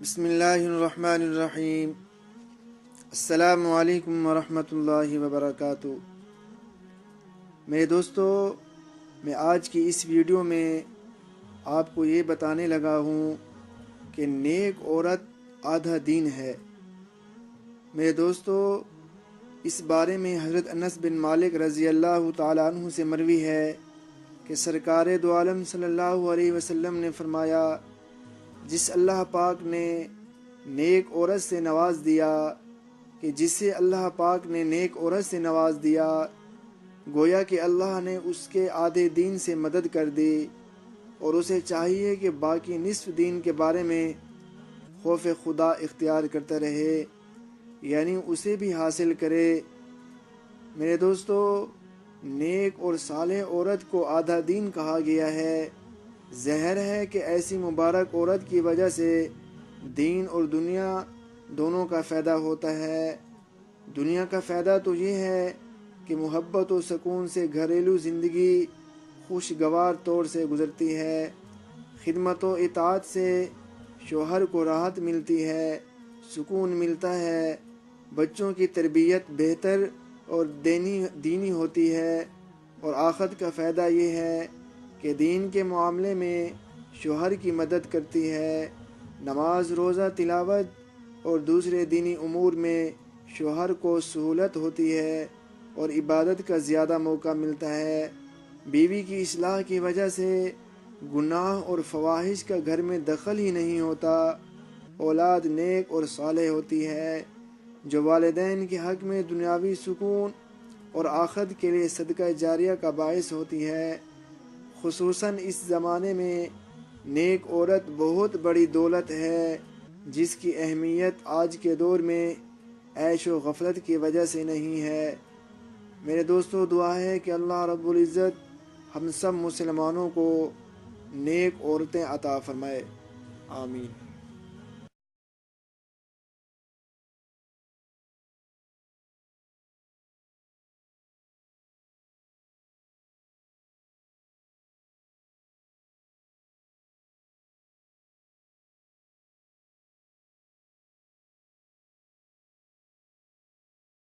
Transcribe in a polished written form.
بسم اللہ الرحمن الرحیم۔ السلام علیکم ورحمۃ اللہ وبرکاتہ۔ میرے دوستو، میں آج کی اس ویڈیو میں آپ کو یہ بتانے لگا ہوں کہ نیک عورت آدھا دین ہے۔ میرے دوستو، اس بارے میں حضرت انس بن مالک رضی اللہ تعالیٰ عنہ سے مروی ہے کہ سرکار دو عالم صلی اللہ علیہ وسلم نے فرمایا، جس اللہ پاک نے نیک عورت سے نواز دیا کہ جسے اللہ پاک نے نیک عورت سے نواز دیا، گویا کہ اللہ نے اس کے آدھے دین سے مدد کر دی، اور اسے چاہیے کہ باقی نصف دین کے بارے میں خوف خدا اختیار کرتا رہے، یعنی اسے بھی حاصل کرے۔ میرے دوستو، نیک اور صالح عورت کو آدھا دین کہا گیا ہے۔ ظاہر ہے کہ ایسی مبارک عورت کی وجہ سے دین اور دنیا دونوں کا فائدہ ہوتا ہے۔ دنیا کا فائدہ تو یہ ہے کہ محبت و سکون سے گھریلو زندگی خوشگوار طور سے گزرتی ہے، خدمت و اطاعت سے شوہر کو راحت ملتی ہے، سکون ملتا ہے، بچوں کی تربیت بہتر اور دینی ہوتی ہے، اور آخرت کا فائدہ یہ ہے کہ دین کے معاملے میں شوہر کی مدد کرتی ہے۔ نماز، روزہ، تلاوت اور دوسرے دینی امور میں شوہر کو سہولت ہوتی ہے اور عبادت کا زیادہ موقع ملتا ہے۔ بیوی کی اصلاح کی وجہ سے گناہ اور فواحش کا گھر میں دخل ہی نہیں ہوتا۔ اولاد نیک اور صالح ہوتی ہے جو والدین کے حق میں دنیاوی سکون اور آخرت کے لیے صدقہ جاریہ کا باعث ہوتی ہے۔ خصوصاً اس زمانے میں نیک عورت بہت بڑی دولت ہے، جس کی اہمیت آج کے دور میں عیش و غفلت کی وجہ سے نہیں ہے۔ میرے دوستو، دعا ہے کہ اللہ رب العزت ہم سب مسلمانوں کو نیک عورتیں عطا فرمائے۔ آمین۔